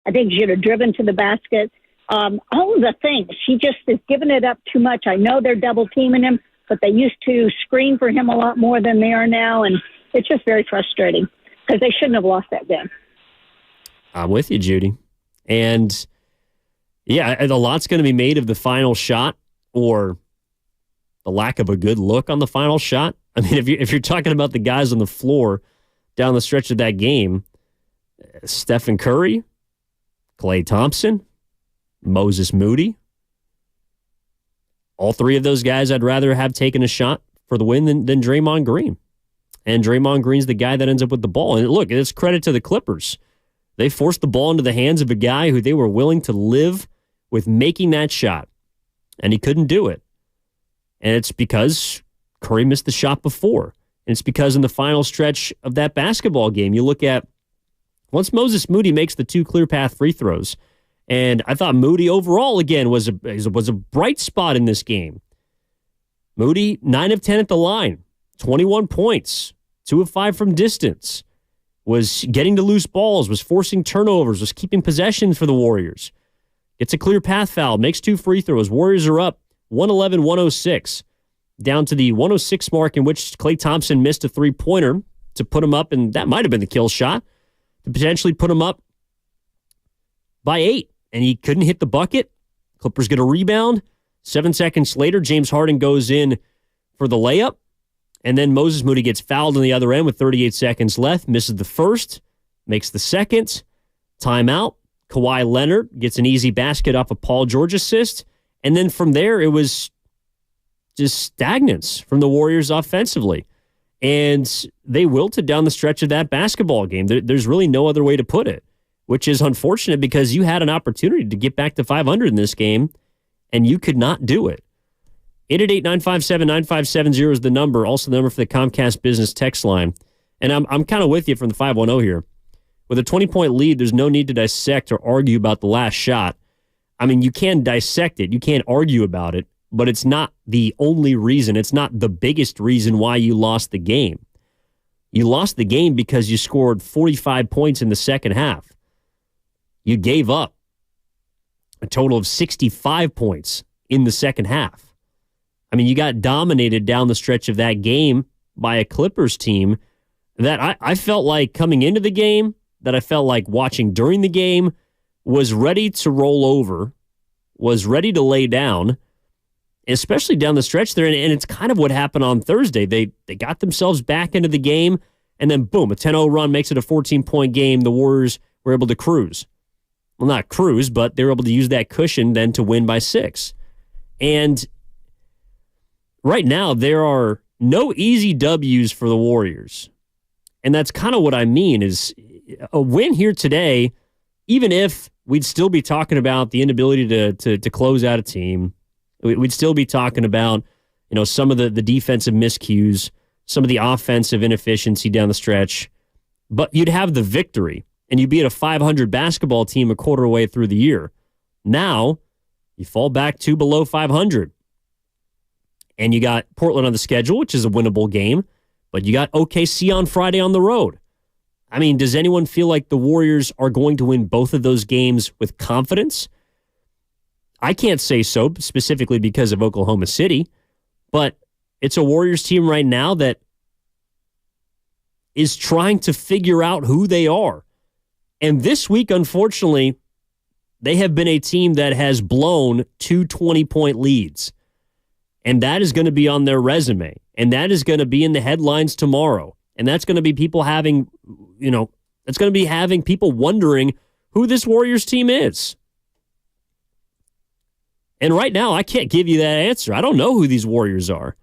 I think she should have driven to the basket. All of the things. She just is giving it up too much. I know they're double teaming him, but they used to screen for him a lot more than they are now, and it's just very frustrating because they shouldn't have lost that game. I'm with you, Judy. And, yeah, a lot's going to be made of the final shot or the lack of a good look on the final shot. I mean, if you're talking about the guys on the floor down the stretch of that game, Stephen Curry, Klay Thompson, Moses Moody, all three of those guys I'd rather have taken a shot for the win than Draymond Green. And Draymond Green's the guy that ends up with the ball. And look, it's credit to the Clippers. They forced the ball into the hands of a guy who they were willing to live with making that shot. And he couldn't do it. And it's because Curry missed the shot before. And it's because in the final stretch of that basketball game, you look at once Moses Moody makes the 2 clear path free throws, and I thought Moody overall, again, was a bright spot in this game. Moody, 9 of 10 at the line, 21 points, 2 of 5 from distance, was getting to loose balls, was forcing turnovers, was keeping possession for the Warriors. Gets a clear path foul, makes 2 free throws. Warriors are up 111-106, down to the 106 mark in which Klay Thompson missed a three-pointer to put him up, and that might have been the kill shot, to potentially put him up by 8. And he couldn't hit the bucket. Clippers get a rebound. 7 seconds later, James Harden goes in for the layup. And then Moses Moody gets fouled on the other end with 38 seconds left. Misses the first. Makes the second. Timeout. Kawhi Leonard gets an easy basket off a Paul George assist. And then from there, it was just stagnance from the Warriors offensively. And they wilted down the stretch of that basketball game. There's really no other way to put it, which is unfortunate because you had an opportunity to get back to 500 in this game, and you could not do it. 888-957-9570 is the number, also the number for the Comcast Business text line. And I'm kind of with you from the 510 here. With a 20-point lead, there's no need to dissect or argue about the last shot. I mean, you can dissect it. You can't argue about it, but it's not the only reason. It's not the biggest reason why you lost the game. You lost the game because you scored 45 points in the second half. You gave up a total of 65 points in the second half. I mean, you got dominated down the stretch of that game by a Clippers team that I felt like coming into the game, that I felt like watching during the game, was ready to roll over, was ready to lay down, especially down the stretch there. And it's kind of what happened on Thursday. They got themselves back into the game, and then boom, a 10-0 run makes it a 14-point game. The Warriors were able to cruise. Well, not cruise, but they were able to use that cushion then to win by 6. And right now, there are no easy W's for the Warriors. And that's kind of what I mean is a win here today, even if we'd still be talking about the inability to close out a team, we'd still be talking about, some of the defensive miscues, some of the offensive inefficiency down the stretch, but you'd have the victory. And you beat a 500 basketball team a quarter way through the year. Now, you fall back to below 500. And you got Portland on the schedule, which is a winnable game, but you got OKC on Friday on the road. I mean, does anyone feel like the Warriors are going to win both of those games with confidence? I can't say so, specifically because of Oklahoma City, but it's a Warriors team right now that is trying to figure out who they are. And this week, unfortunately, they have been a team that has blown 2 20-point leads. And that is going to be on their resume. And that is going to be in the headlines tomorrow. And that's going to be people having, that's going to be having people wondering who this Warriors team is. And right now, I can't give you that answer. I don't know who these Warriors are.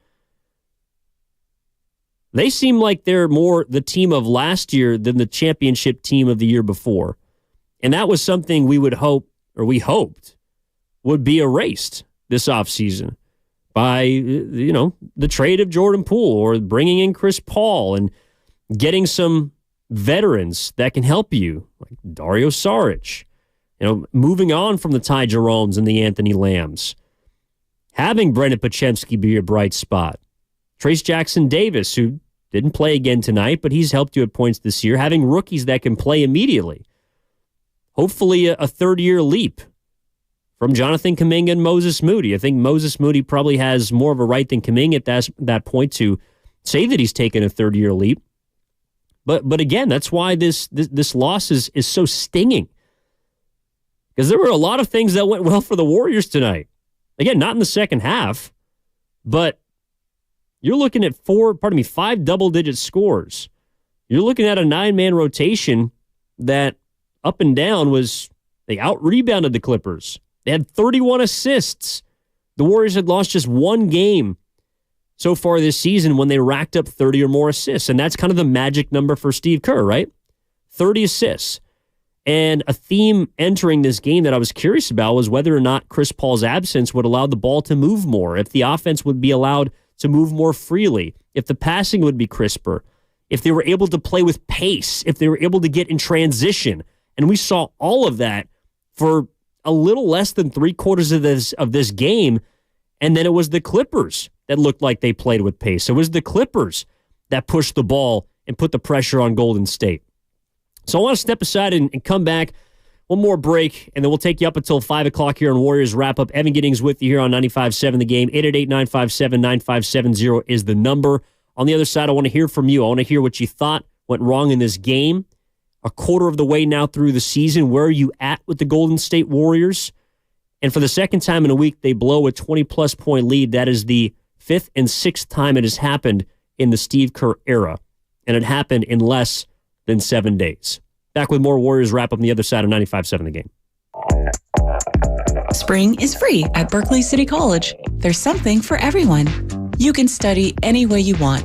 They seem like they're more the team of last year than the championship team of the year before. And that was something we hoped would be erased this offseason by, the trade of Jordan Poole or bringing in Chris Paul and getting some veterans that can help you, like Dario Saric, moving on from the Ty Jeromes and the Anthony Lambs, having Brendan Pochemski be a bright spot. Trace Jackson Davis, who didn't play again tonight, but he's helped you at points this year, having rookies that can play immediately. hopefully a third-year leap from Jonathan Kuminga and Moses Moody. I think Moses Moody probably has more of a right than Kuminga at that point to say that he's taken a third-year leap. But again, that's why this loss is so stinging. Because there were a lot of things that went well for the Warriors tonight. Again, not in the second half, but you're looking at 5 double-digit scores. You're looking at a 9-man rotation that up and down they out-rebounded the Clippers. They had 31 assists. The Warriors had lost just one game so far this season when they racked up 30 or more assists. And that's kind of the magic number for Steve Kerr, right? 30 assists. And a theme entering this game that I was curious about was whether or not Chris Paul's absence would allow the ball to move more, if the offense would be allowed to move more freely, if the passing would be crisper, if they were able to play with pace, if they were able to get in transition. And we saw all of that for a little less than 3/4 of this game. And then it was the Clippers that looked like they played with pace. It was the Clippers that pushed the ball and put the pressure on Golden State. So I want to step aside and come back. One more break, and then we'll take you up until 5 o'clock here on Warriors Wrap Up. Evan Giddings with you here on 95.7 The Game. 888-957-9570 is the number. On the other side, I want to hear from you. I want to hear what you thought went wrong in this game. A quarter of the way now through the season, where are you at with the Golden State Warriors? And for the second time in a week, they blow a 20-plus point lead. That is the 5th and 6th time it has happened in the Steve Kerr era. And it happened in less than 7 days. Back with more Warriors Wrap Up on the other side of 95.7 The Game. Spring is free at Berkeley City College. There's something for everyone. You can study any way you want.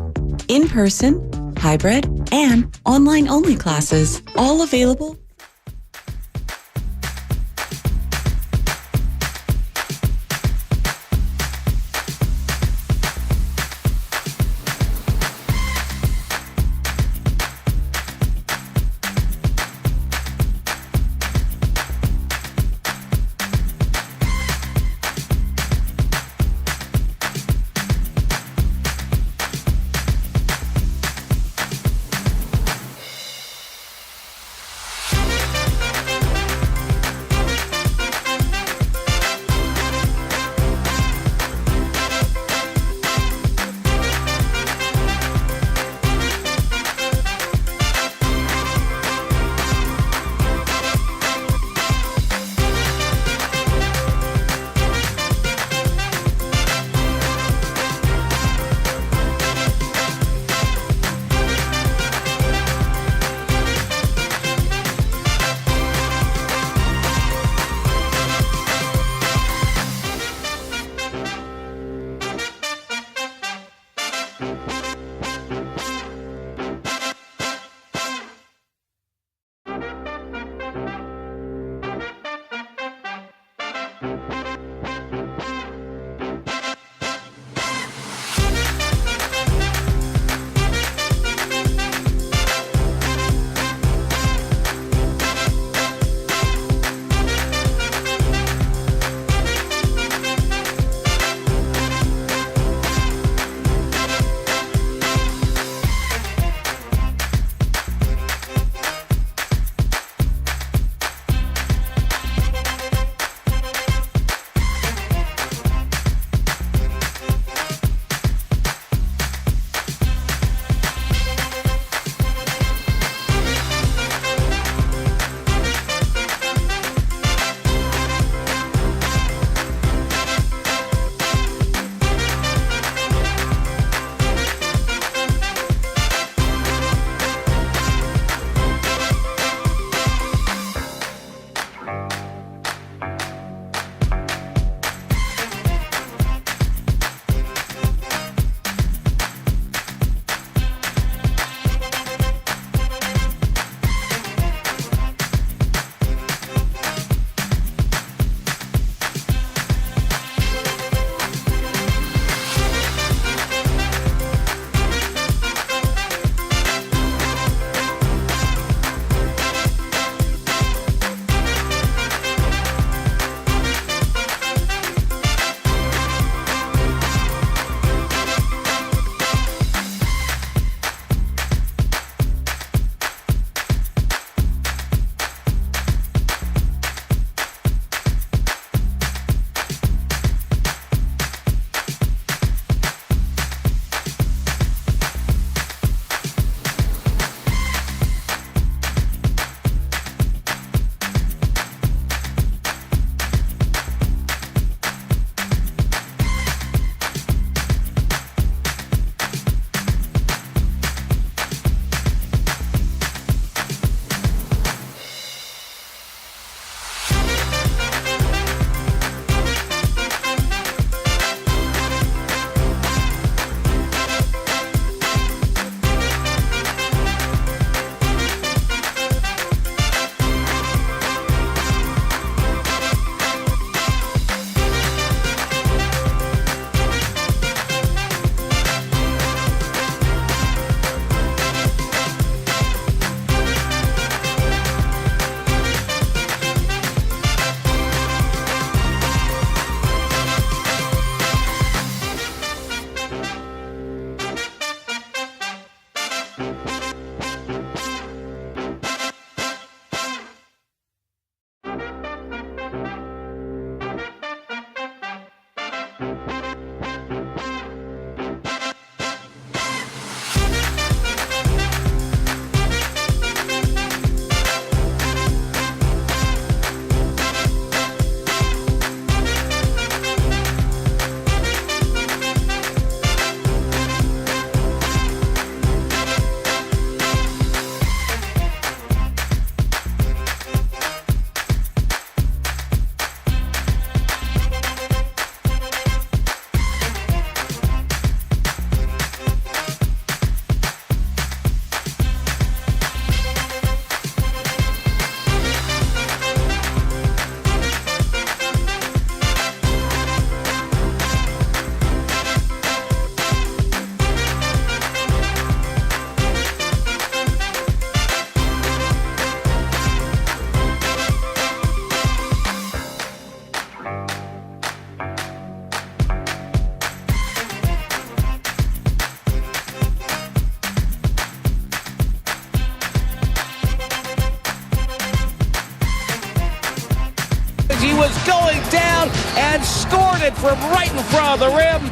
In person, hybrid, and online-only classes, all available. he was going down and scored it from right in front of the rim.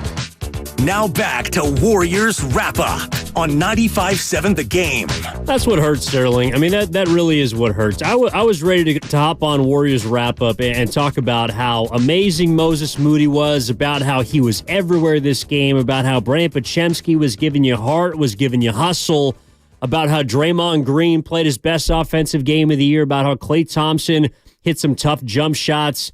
Now back to Warriors Wrap-Up on 95.7 The Game. That's what hurts, Sterling. I mean, that really is what hurts. I was ready to hop on Warriors Wrap-Up and talk about how amazing Moses Moody was, about how he was everywhere this game, about how Brandon Podziemski was giving you heart, was giving you hustle, about how Draymond Green played his best offensive game of the year, about how Klay Thompson hit some tough jump shots.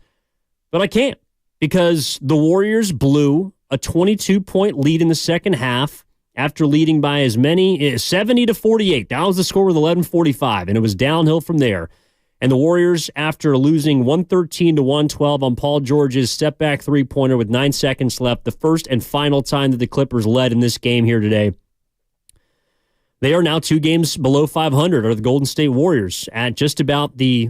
But I can't, because the Warriors blew a 22-point lead in the second half after leading by as many 70-48. That was the score with 11:45, and it was downhill from there. And the Warriors, after losing 113-112 on Paul George's step-back three-pointer with 9 seconds left, the first and final time that the Clippers led in this game here today, they are now 2 games below 500, are the Golden State Warriors, at just about the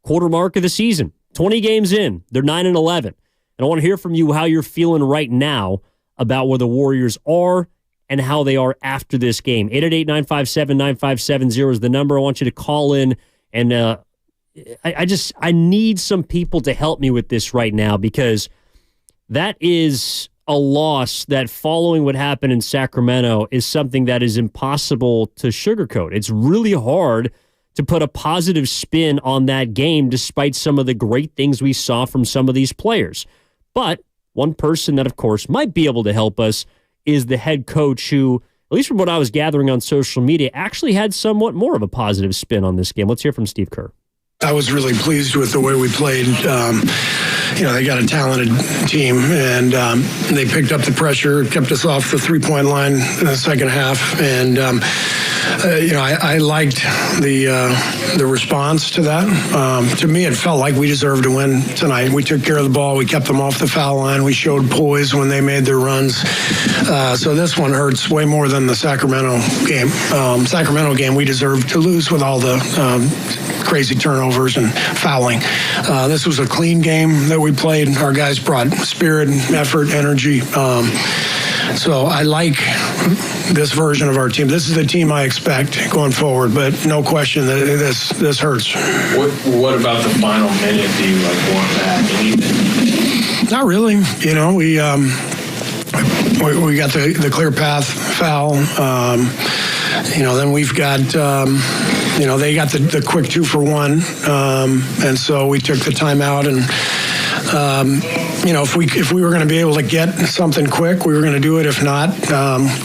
quarter mark of the season. 20 games in, they're 9-11. And I want to hear from you how you're feeling right now about where the Warriors are and how they are after this game. 888-957-9570 is the number. I want you to call in, and I need some people to help me with this right now, because that is a loss that, following what happened in Sacramento, is something that is impossible to sugarcoat. It's really hard to put a positive spin on that game despite some of the great things we saw from some of these players. But one person that, of course, might be able to help us is the head coach, who, at least from what I was gathering on social media, actually had somewhat more of a positive spin on this game. Let's hear from Steve Kerr. I was really pleased with the way we played. They got a talented team, and they picked up the pressure, kept us off the three-point line in the second half, and I liked the response to that. To me, it felt like we deserved to win tonight. We took care of the ball. We kept them off the foul line. We showed poise when they made their runs. So this one hurts way more than the Sacramento game. Sacramento game, we deserved to lose with all the crazy turnovers and fouling. This was a clean game that we played. Our guys brought spirit, effort, energy. So I like this version of our team. This is the team I expect going forward, but no question that this hurts. What about the final minute do you want back? Anything? Not really. We got the clear path foul. Then we've got, they got the quick 2-for-1. And so we took the timeout, and, if we were going to be able to get something quick, we were going to do it. If not,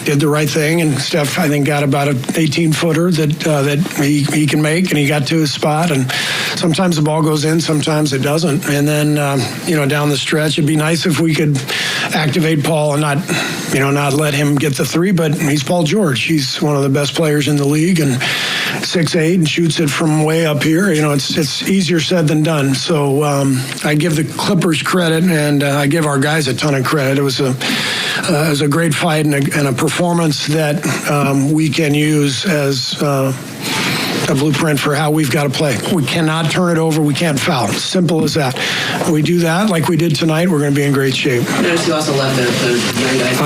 did the right thing. And Steph, I think, got about an 18-footer that he can make, and he got to his spot. And sometimes the ball goes in, sometimes it doesn't. And then, down the stretch, it'd be nice if we could activate Paul and not let him get the three, but he's Paul George. He's one of the best players in the league, and 6'8", and shoots it from way up here. It's easier said than done. So I give the Clippers credit, and I give our guys a ton of credit. It was a great fight and a performance that we can use as a blueprint for how we've got to play. We cannot turn it over. We can't foul. Simple as that. If we do that like we did tonight, we're going to be in great shape. I noticed you also left the young guys.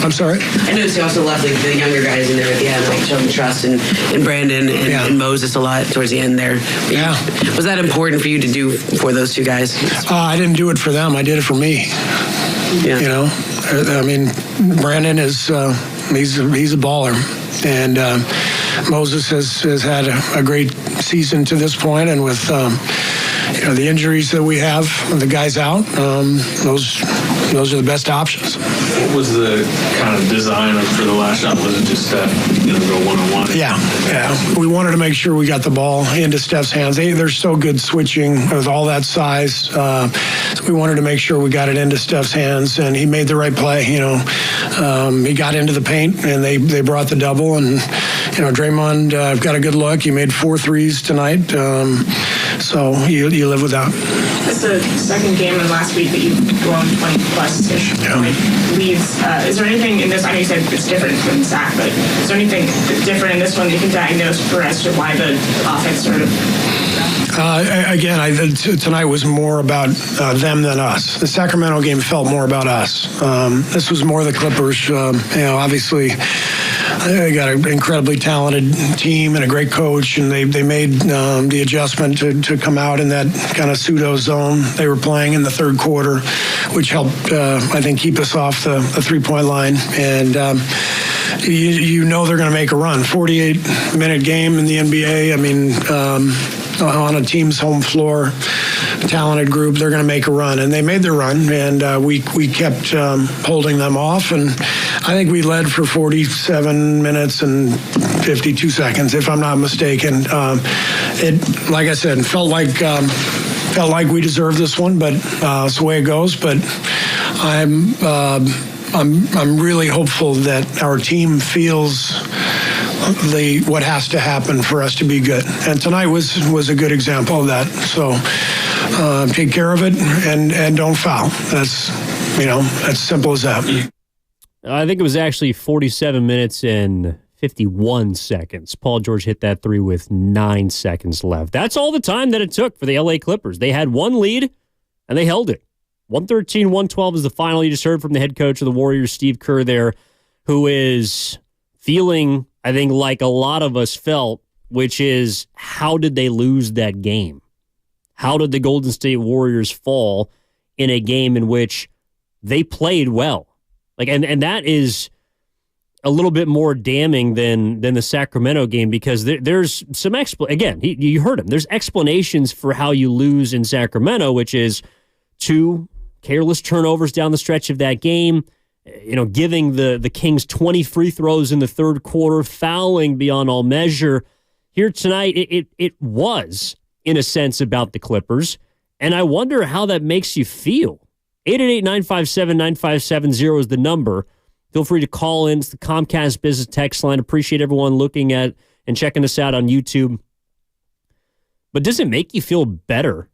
I'm sorry? I noticed you also left the younger guys in there at the end, like showing trust in Brandon and Moses a lot towards the end there. Yeah. Was that important for you to do for those two guys? I didn't do it for them. I did it for me. Yeah. Brandon is he's a baller, and Moses has had a great season to this point, and with the injuries that we have, the guys out, those are the best options. What was the kind of design for the last shot? Was it just go one-on-one? Yeah. We wanted to make sure we got the ball into Steph's hands. They're so good switching with all that size. So we wanted to make sure we got it into Steph's hands, and he made the right play. He got into the paint, and they brought the double, and Draymond got a good look. He made 4 threes tonight. So you live with that. It's the second game in last week that you've blown 20-plus-ish leads. Is there anything in this? I know you said it's different than Sac, but is there anything different in this one that you can diagnose for us to why the offense sort of? Tonight was more about them than us. The Sacramento game felt more about us. This was more the Clippers. Obviously, They got an incredibly talented team and a great coach, and they made the adjustment to come out in that kind of pseudo zone they were playing in the third quarter, which helped, I think, keep us off the three-point line. And you know they're going to make a run. 48-minute game in the NBA. I mean, on a team's home floor, talented group, they're going to make a run, and they made their run, and we kept holding them off, and I think we led for 47 minutes and 52 seconds, if I'm not mistaken. It, like I said, felt like we deserved this one, but it's the way it goes. But I'm really hopeful that our team feels what has to happen for us to be good, and tonight was a good example of that. So take care of it and don't foul. That's as simple as that. I think it was actually 47 minutes and 51 seconds. Paul George hit that three with 9 seconds left. That's all the time that it took for the LA Clippers. They had one lead, and they held it. 113-112 is the final. You just heard from the head coach of the Warriors, Steve Kerr there, who is feeling, I think, like a lot of us felt, which is, how did they lose that game? How did the Golden State Warriors fall in a game in which they played well? And that is a little bit more damning than the Sacramento game, because there's some again, you heard him. There's explanations for how you lose in Sacramento, which is 2 careless turnovers down the stretch of that game, giving the Kings 20 free throws in the third quarter, fouling beyond all measure. Here tonight, it was, in a sense, about the Clippers, and I wonder how that makes you feel. 888-957-9570 is the number. Feel free to call in. It's the Comcast Business Text line. Appreciate everyone looking at and checking us out on YouTube. But does it make you feel better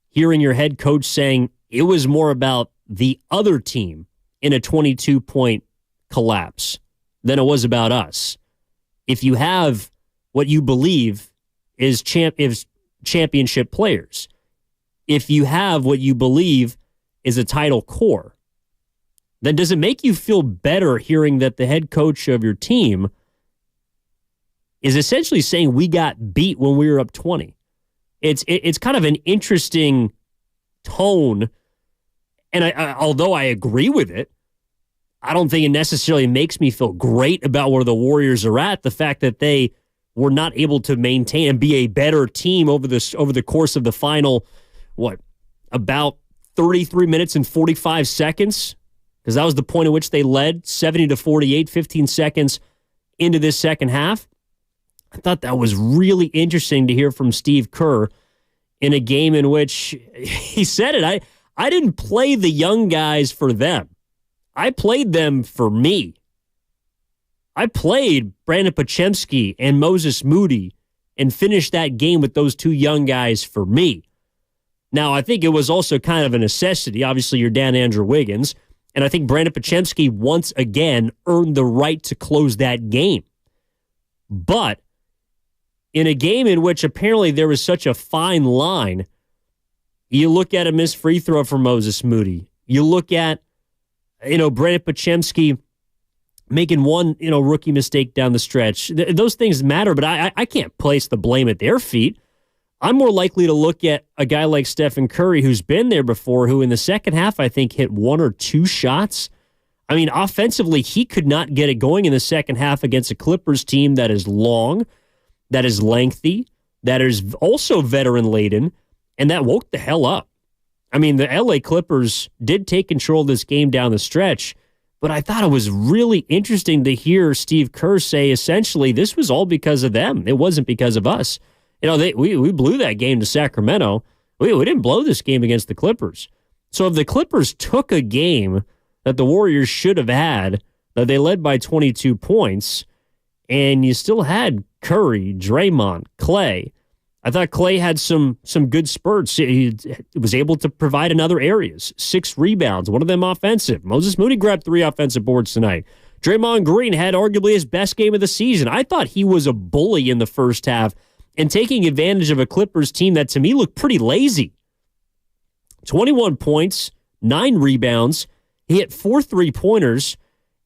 hearing your head coach saying it was more about the other team in a 22-point collapse than it was about us? If you have what you believe is championship players, if you have what you believe is a title core, then does it make you feel better hearing that the head coach of your team is essentially saying we got beat when we were up 20? It's kind of an interesting tone, and although I agree with it, I don't think it necessarily makes me feel great about where the Warriors are at. The fact that they were not able to maintain and be a better team over the course of the final, about 33 minutes and 45 seconds, because that was the point at which they led 70-48, 15 seconds into this second half. I thought that was really interesting to hear from Steve Kerr in a game in which he said it. I didn't play the young guys for them. I played them for me. I played Brandon Podziemski and Moses Moody and finished that game with those 2 young guys for me. Now, I think it was also kind of a necessity. Obviously, you're Dan Andrew Wiggins, and I think Brandon Podziemski once again earned the right to close that game. But in a game in which apparently there was such a fine line, you look at a missed free throw from Moses Moody. You look at, Brandon Podziemski making one, rookie mistake down the stretch. Those things matter, but I can't place the blame at their feet. I'm more likely to look at a guy like Stephen Curry, who's been there before, who in the second half, I think, hit 1 or 2 shots. I mean, offensively, he could not get it going in the second half against a Clippers team that is long, that is lengthy, that is also veteran-laden, and that woke the hell up. I mean, the LA Clippers did take control of this game down the stretch, but I thought it was really interesting to hear Steve Kerr say, essentially, this was all because of them. It wasn't because of us. We blew that game to Sacramento. We didn't blow this game against the Clippers. So if the Clippers took a game that the Warriors should have had, that they led by 22 points, and you still had Curry, Draymond, Klay. I thought Klay had some good spurts. He was able to provide in other areas. 6 rebounds, one of them offensive. Moses Moody grabbed 3 offensive boards tonight. Draymond Green had arguably his best game of the season. I thought he was a bully in the first half and taking advantage of a Clippers team that to me looked pretty lazy. 21 points, 9 rebounds. He hit 4 3-pointers,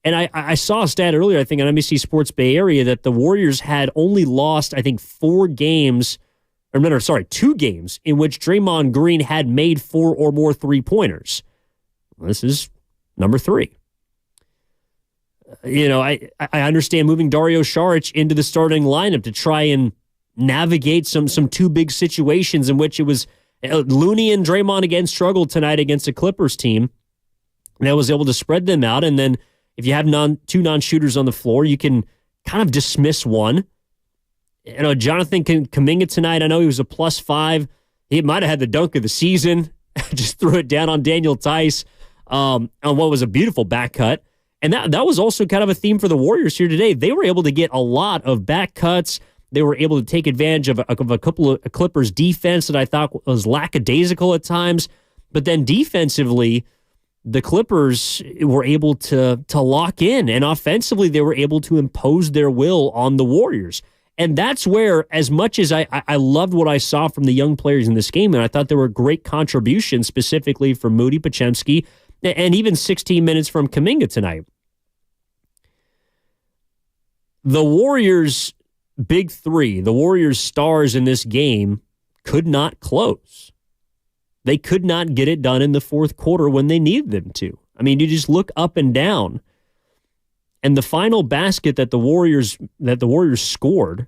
And I saw a stat earlier, I think, on NBC Sports Bay Area that the Warriors had only lost, I think, 2 games in which Draymond Green had made 4 or more three-pointers. This is number 3. I understand moving Dario Saric into the starting lineup to try and navigate some too big situations in which it was Looney and Draymond again struggled tonight against a Clippers team that was able to spread them out. And then if you have 2 non-shooters on the floor, you can kind of dismiss one. Jonathan Kuminga tonight, I know he was a +5. He might have had the dunk of the season. Just threw it down on Daniel Tice on what was a beautiful back cut. And that was also kind of a theme for the Warriors here today. They were able to get a lot of back cuts. They were able to take advantage of a couple of Clippers defense that I thought was lackadaisical at times. But then defensively, the Clippers were able to lock in. And offensively, they were able to impose their will on the Warriors. And that's where, as much as I loved what I saw from the young players in this game, and I thought there were great contributions specifically from Moody, Podziemski, and even 16 minutes from Kuminga tonight. The Warriors' big 3, the Warriors' stars in this game, could not close. They could not get it done in the fourth quarter when they needed them to. I mean, you just look up and down. And the final basket that the Warriors scored,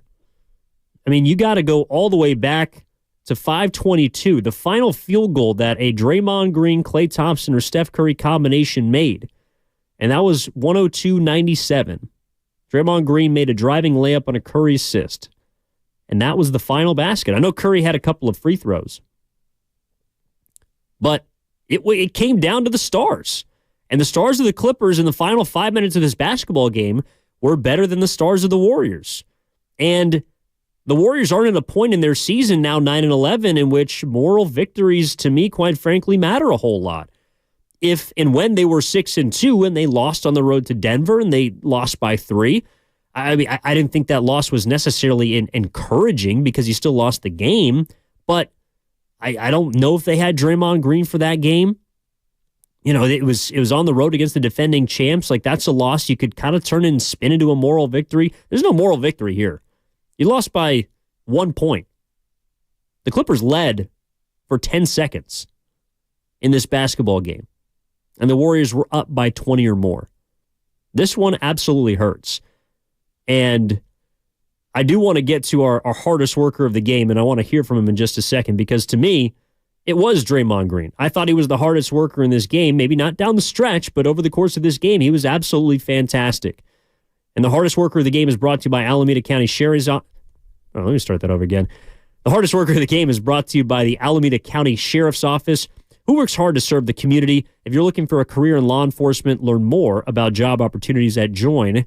I mean, you got to go all the way back to 5:22, the final field goal that a Draymond Green, Klay Thompson, or Steph Curry combination made. And that was 102-97. Draymond Green made a driving layup on a Curry assist. And that was the final basket. I know Curry had a couple of free throws. But it came down to the stars. And the stars of the Clippers in the final 5 minutes of this basketball game were better than the stars of the Warriors. And the Warriors aren't at a point in their season now, 9-11, in which moral victories, to me, quite frankly, matter a whole lot. If and when they were 6-2 and they lost on the road to Denver and they lost by 3, I mean, I didn't think that loss was necessarily encouraging because you still lost the game. But I don't know if they had Draymond Green for that game. It was on the road against the defending champs. Like, that's a loss you could kind of turn and spin into a moral victory. There's no moral victory here. You lost by 1 point. The Clippers led for 10 seconds in this basketball game, and the Warriors were up by 20 or more. This one absolutely hurts. And I do want to get to our hardest worker of the game, and I want to hear from him in just a second, because to me, it was Draymond Green. I thought he was the hardest worker in this game, maybe not down the stretch, but over the course of this game, he was absolutely fantastic. And the hardest worker of the game is brought to you by Alameda County Sheriff's Office. Let me start that over again. The hardest worker of the game is brought to you by the Alameda County Sheriff's Office, who works hard to serve the community. If you're looking for a career in law enforcement, learn more about job opportunities at joinacso.com.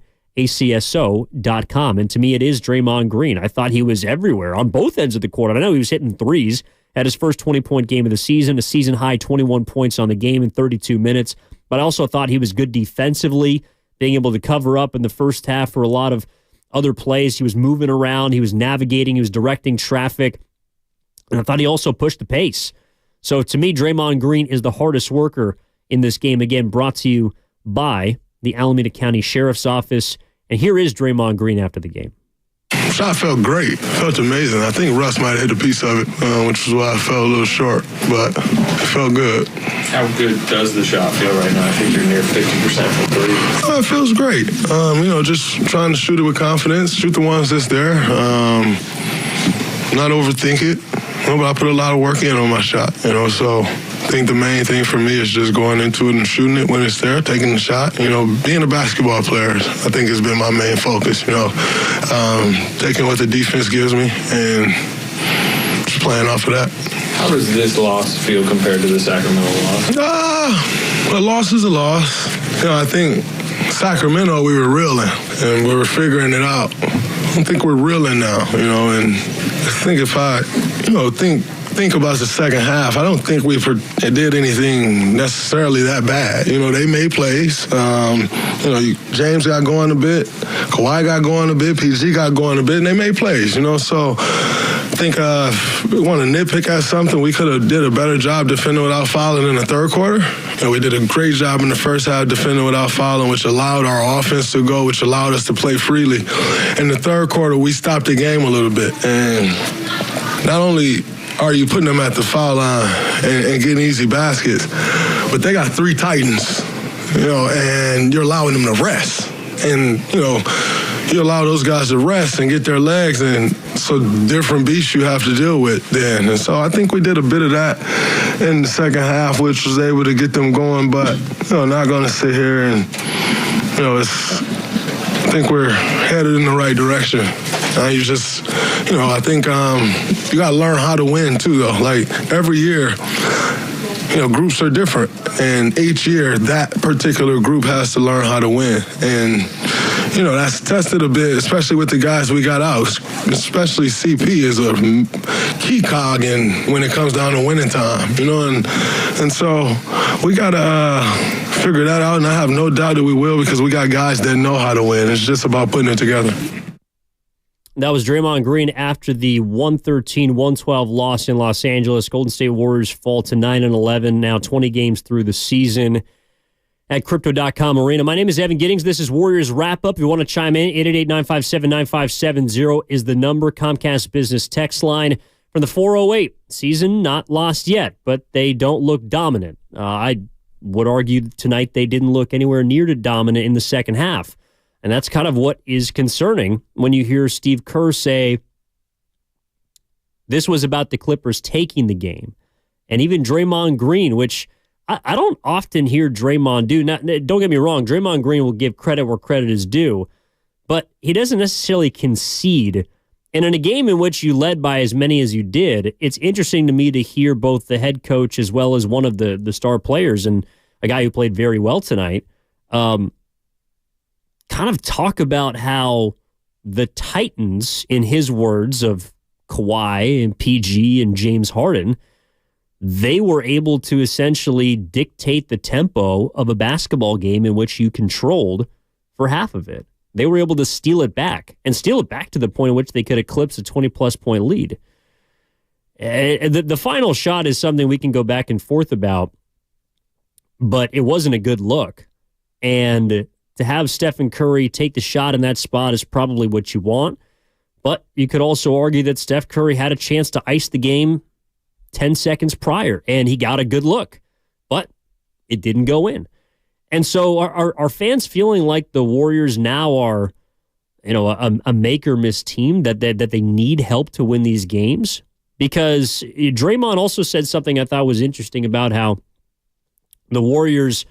And to me, it is Draymond Green. I thought he was everywhere on both ends of the court. I know he was hitting threes at his first 20-point game of the season, a season-high 21 points on the game in 32 minutes. But I also thought he was good defensively, being able to cover up in the first half for a lot of other plays. He was moving around. He was navigating. He was directing traffic. And I thought he also pushed the pace. So to me, Draymond Green is the hardest worker in this game. Again, brought to you by the Alameda County Sheriff's Office. And here is Draymond Green after the game. Shot felt great. Felt amazing. I think Russ might have hit a piece of it, which is why I fell a little short, but it felt good. How good does the shot feel right now? I think you're near 50% from 3. It feels great. Just trying to shoot it with confidence, shoot the ones that's there, not overthink it. But I put a lot of work in on my shot, so I think the main thing for me is just going into it and shooting it when it's there, taking the shot. Being a basketball player, I think has been my main focus, taking what the defense gives me and just playing off of that. How does this loss feel compared to the Sacramento loss? A loss is a loss. I think Sacramento, we were reeling and we were figuring it out. I don't think we're reeling now, and I think if I, think about the second half, I don't think we did anything necessarily that bad. They made plays. James got going a bit, Kawhi got going a bit, PG got going a bit, and they made plays, so I think if we want to nitpick at something, we could have did a better job defending without fouling in the third quarter. We did a great job in the first half defending without fouling, which allowed our offense to go, which allowed us to play freely. In the third quarter, we stopped the game a little bit. And not only are you putting them at the foul line and getting easy baskets, but they got 3 Titans, and you're allowing them to rest. And, you allow those guys to rest and get their legs, and so different beasts you have to deal with then. And so I think we did a bit of that in the second half, which was able to get them going, but, not going to sit here and, I think we're headed in the right direction. You just, I think you got to learn how to win too, though. Like every year, groups are different, and each year that particular group has to learn how to win. And that's tested a bit, especially with the guys we got out. Especially CP is a key cog when it comes down to winning time, and so we got to figure that out, and I have no doubt that we will, because we got guys that know how to win. It's just about putting it together. That was Draymond Green after the 113-112 loss in Los Angeles. Golden State Warriors fall to 9-11, now 20 games through the season at Crypto.com Arena. My name is Evan Giddings. This is Warriors Wrap-Up. If you want to chime in, 888-957-9570 is the number. Comcast Business text line from the 408. Season not lost yet, but they don't look dominant. I would argue tonight they didn't look anywhere near to dominant in the second half. And that's kind of what is concerning when you hear Steve Kerr say this was about the Clippers taking the game. And even Draymond Green, which I don't often hear Draymond do. Don't get me wrong, Draymond Green will give credit where credit is due, but he doesn't necessarily concede. And in a game in which you led by as many as you did, it's interesting to me to hear both the head coach as well as one of the star players and a guy who played very well tonight kind of talk about how the Titans, in his words of Kawhi and PG and James Harden, they were able to essentially dictate the tempo of a basketball game in which you controlled for half of it. They were able to steal it back to the point in which they could eclipse a 20-plus point lead. The final shot is something we can go back and forth about, but it wasn't a good look. And to have Stephen Curry take the shot in that spot is probably what you want, but you could also argue that Steph Curry had a chance to ice the game 10 seconds prior, and he got a good look, but it didn't go in. And so are fans feeling like the Warriors now are, a make or miss team, that they need help to win these games? Because Draymond also said something I thought was interesting about how the Warriors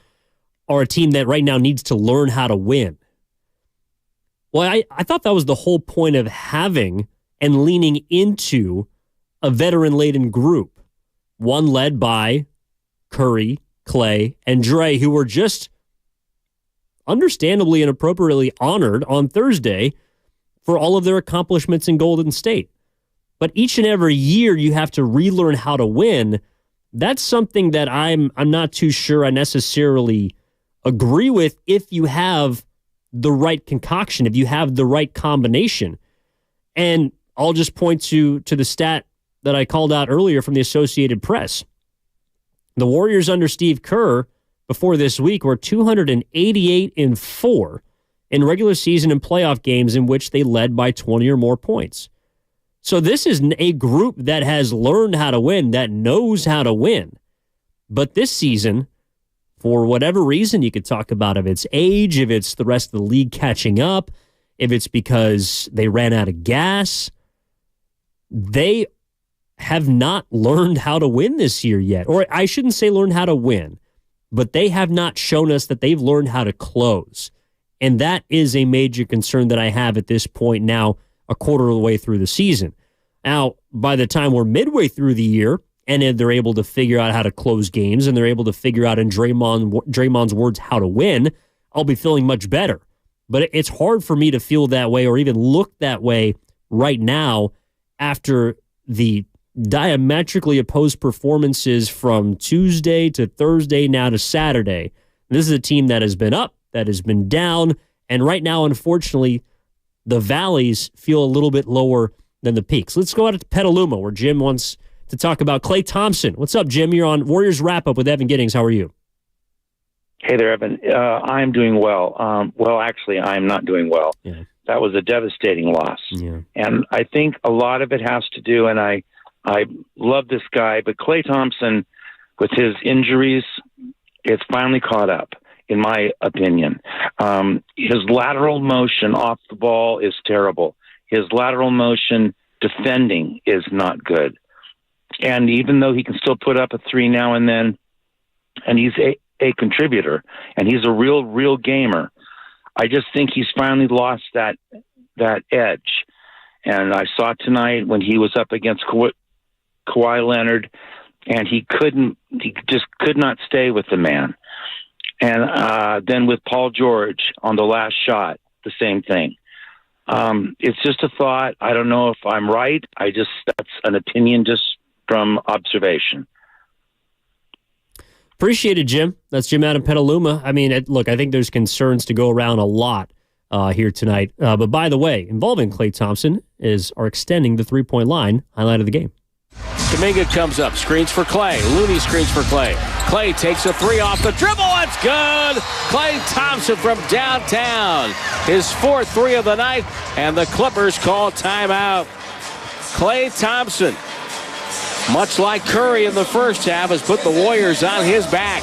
are a team that right now needs to learn how to win. Well, I thought that was the whole point of having and leaning into a veteran-laden group, one led by Curry, Klay, and Dre, who were just understandably and appropriately honored on Thursday for all of their accomplishments in Golden State. But each and every year you have to relearn how to win. That's something that I'm not too sure I necessarily agree with if you have the right concoction, if you have the right combination. And I'll just point to the stat that I called out earlier from the Associated Press. The Warriors under Steve Kerr before this week were 288-4 in regular season and playoff games in which they led by 20 or more points. So this is a group that has learned how to win, that knows how to win. But this season, for whatever reason, you could talk about if it's age, if it's the rest of the league catching up, if it's because they ran out of gas, they have not learned how to win this year yet. Or I shouldn't say learn how to win, but they have not shown us that they've learned how to close. And that is a major concern that I have at this point now, a quarter of the way through the season. Now, by the time we're midway through the year, and then they're able to figure out how to close games, and they're able to figure out, in Draymond's words, how to win, I'll be feeling much better. But it's hard for me to feel that way or even look that way right now after the diametrically opposed performances from Tuesday to Thursday, now to Saturday. This is a team that has been up, that has been down, and right now, unfortunately, the valleys feel a little bit lower than the peaks. Let's go out to Petaluma, where Jim wants to talk about Klay Thompson. What's up, Jim? You're on Warriors Wrap-Up with Evan Giddings. How are you? Hey there, Evan. I'm doing well. Actually, I'm not doing well. Yeah. That was a devastating loss. Yeah. And I think a lot of it has to do, and I love this guy, but Klay Thompson, with his injuries, it's finally caught up, in my opinion. His lateral motion off the ball is terrible. His lateral motion defending is not good. And even though he can still put up a three now and then, and he's a contributor, and he's a real gamer, I just think he's finally lost that edge. And I saw tonight when he was up against Kawhi Leonard, and he just could not stay with the man. And then with Paul George on the last shot, the same thing. It's just a thought. I don't know if I'm right. That's an opinion just from observation. Appreciate it, Jim. That's Jim out of Petaluma. I mean, look, I think there's concerns to go around a lot here tonight. But by the way, involving Klay Thompson is our extending the three-point line highlight of the game. Kuminga comes up, screens for Klay. Looney screens for Klay. Klay takes a three off the dribble. It's good. Klay Thompson from downtown. His fourth three of the night, and the Clippers call timeout. Klay Thompson, much like Curry in the first half, has put the Warriors on his back.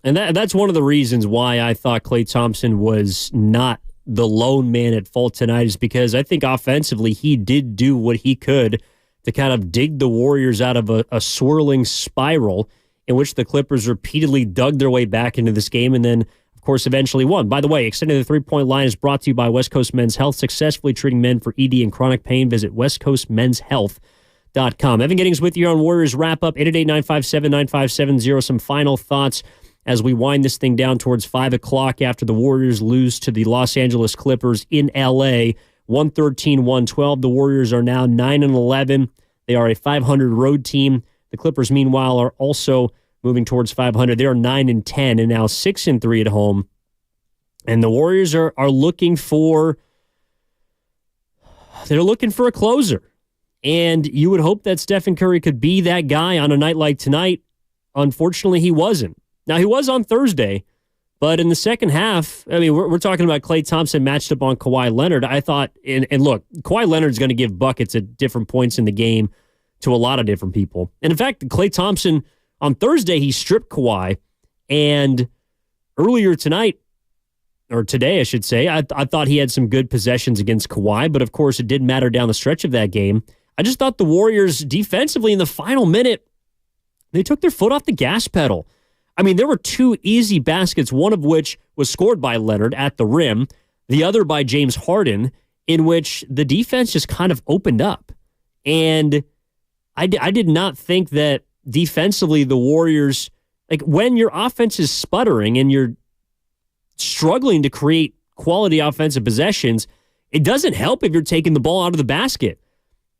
And that's one of the reasons why I thought Klay Thompson was not the lone man at fault tonight, is because I think offensively he did do what he could to kind of dig the Warriors out of a swirling spiral in which the Clippers repeatedly dug their way back into this game and then, of course, eventually won. By the way, extending the three-point line is brought to you by West Coast Men's Health, successfully treating men for ED and chronic pain. Visit westcoastmenshealth.com. Evan Giddings with you on Warriors Wrap-Up, 888-957-9570. Some final thoughts as we wind this thing down towards 5 o'clock after the Warriors lose to the Los Angeles Clippers in L.A., 113-112. The Warriors are now 9-11. They are a 500 road team. The Clippers, meanwhile, are also moving towards 500. They are 9-10 and now 6-3 at home. And the Warriors are looking for a closer. And you would hope that Stephen Curry could be that guy on a night like tonight. Unfortunately, he wasn't. Now, he was on Thursday, but in the second half, I mean, we're talking about Klay Thompson matched up on Kawhi Leonard. I thought, and look, Kawhi Leonard's going to give buckets at different points in the game to a lot of different people. And in fact, Klay Thompson, on Thursday, he stripped Kawhi. And earlier tonight, or today, I should say, I thought he had some good possessions against Kawhi, but of course, it didn't matter down the stretch of that game. I just thought the Warriors defensively in the final minute, they took their foot off the gas pedal. I mean, there were two easy baskets, one of which was scored by Leonard at the rim, the other by James Harden, in which the defense just kind of opened up. And I did not think that defensively the Warriors, like when your offense is sputtering and you're struggling to create quality offensive possessions, it doesn't help if you're taking the ball out of the basket.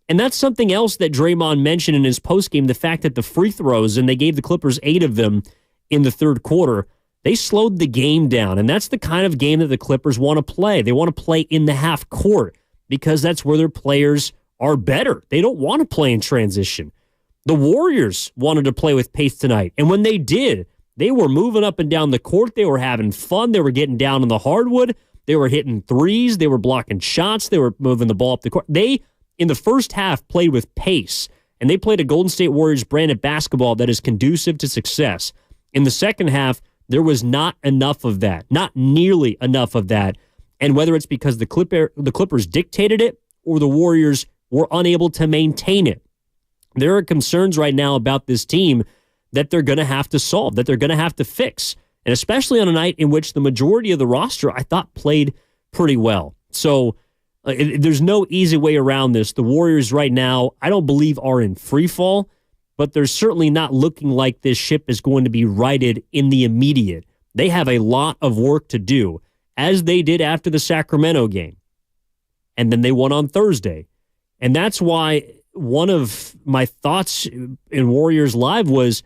And that's something else that Draymond mentioned in his postgame, the fact that the free throws, and they gave the Clippers 8 of them in the third quarter, they slowed the game down. And that's the kind of game that the Clippers want to play. They want to play in the half court because that's where their players are better. They don't want to play in transition. The Warriors wanted to play with pace tonight. And when they did, they were moving up and down the court. They were having fun. They were getting down on the hardwood. They were hitting threes. They were blocking shots. They were moving the ball up the court. They, in the first half, played with pace. And they played a Golden State Warriors brand of basketball that is conducive to success. In the second half, there was not enough of that, not nearly enough of that. And whether it's because the Clippers dictated it or the Warriors were unable to maintain it, there are concerns right now about this team that they're going to have to solve, that they're going to have to fix. And especially on a night in which the majority of the roster, I thought, played pretty well. So there's no easy way around this. The Warriors right now, I don't believe, are in free fall, but they're certainly not looking like this ship is going to be righted in the immediate. They have a lot of work to do, as they did after the Sacramento game. And then they won on Thursday. And that's why one of my thoughts in Warriors Live was,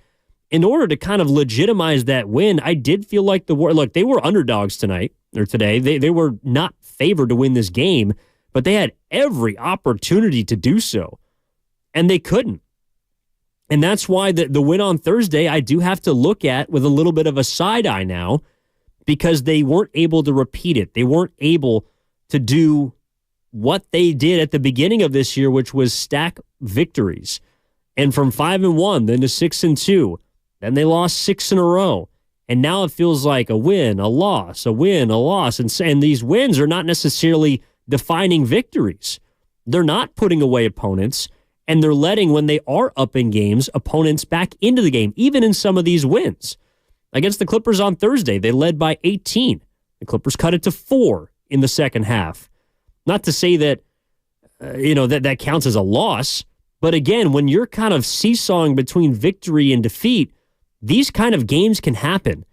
in order to kind of legitimize that win, I did feel like they were underdogs tonight, or today. They were not favored to win this game, but they had every opportunity to do so, and they couldn't. And that's why the win on Thursday, I do have to look at with a little bit of a side eye now, because they weren't able to repeat it. They weren't able to do what they did at the beginning of this year, which was stack victories. And from 5-1, then to 6-2, then they lost 6 in a row. And now it feels like a win, a loss, a win, a loss. And these wins are not necessarily defining victories. They're not putting away opponents, and they're letting, when they are up in games, opponents back into the game, even in some of these wins. Against the Clippers on Thursday, they led by 18. The Clippers cut it to 4 in the second half. Not to say that, that counts as a loss, but again, when you're kind of seesawing between victory and defeat, these kind of games can happen.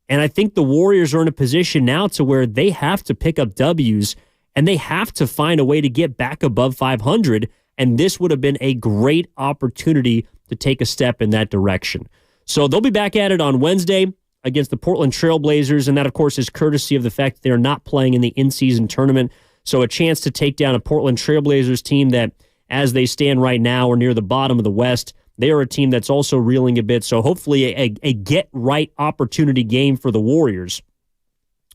And I think the Warriors are in a position now to where they have to pick up W's, and they have to find a way to get back above 500, and this would have been a great opportunity to take a step in that direction. So they'll be back at it on Wednesday against the Portland Trail Blazers, and that, of course, is courtesy of the fact that they're not playing in the in-season tournament. So a chance to take down a Portland Trail Blazers team that, as they stand right now, are near the bottom of the West. They are a team that's also reeling a bit, so hopefully a get-right opportunity game for the Warriors,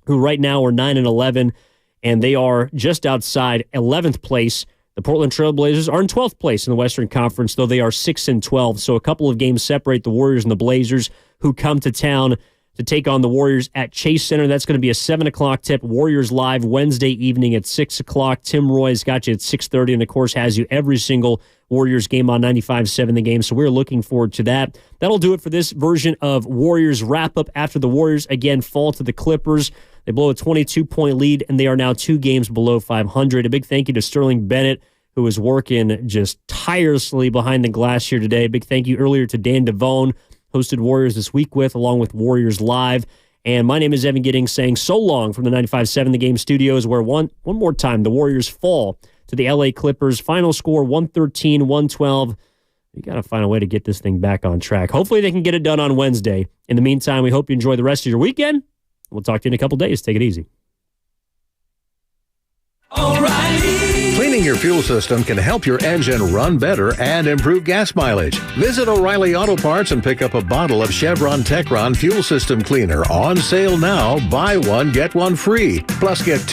who right now are 9-11, and they are just outside 11th place. The Portland Trail Blazers are in 12th place in the Western Conference, though they are 6-12. So a couple of games separate the Warriors and the Blazers, who come to town to take on the Warriors at Chase Center. That's going to be a 7 o'clock tip. Warriors live Wednesday evening at 6 o'clock. Tim Roy's got you at 6:30, and of course has you every single Warriors game on 95.7 The Game. So we're looking forward to that. That'll do it for this version of Warriors wrap-up after the Warriors, again, fall to the Clippers. They blow a 22-point lead, and they are now 2 games below 500. A big thank you to Sterling Bennett, who is working just tirelessly behind the glass here today. Big thank you earlier to Dan Devone, hosted Warriors This Week with, along with Warriors Live. And my name is Evan Giddings, saying so long from the 95.7 The Game studios, where one more time the Warriors fall to the LA Clippers. Final score 113-112. You got to find a way to get this thing back on track. Hopefully they can get it done on Wednesday. In the meantime, we hope you enjoy the rest of your weekend. We'll talk to you in a couple days. Take it easy. O'Reilly. Cleaning your fuel system can help your engine run better and improve gas mileage. Visit O'Reilly Auto Parts and pick up a bottle of Chevron Techron Fuel System Cleaner on sale now. Buy one, get one free. Plus, get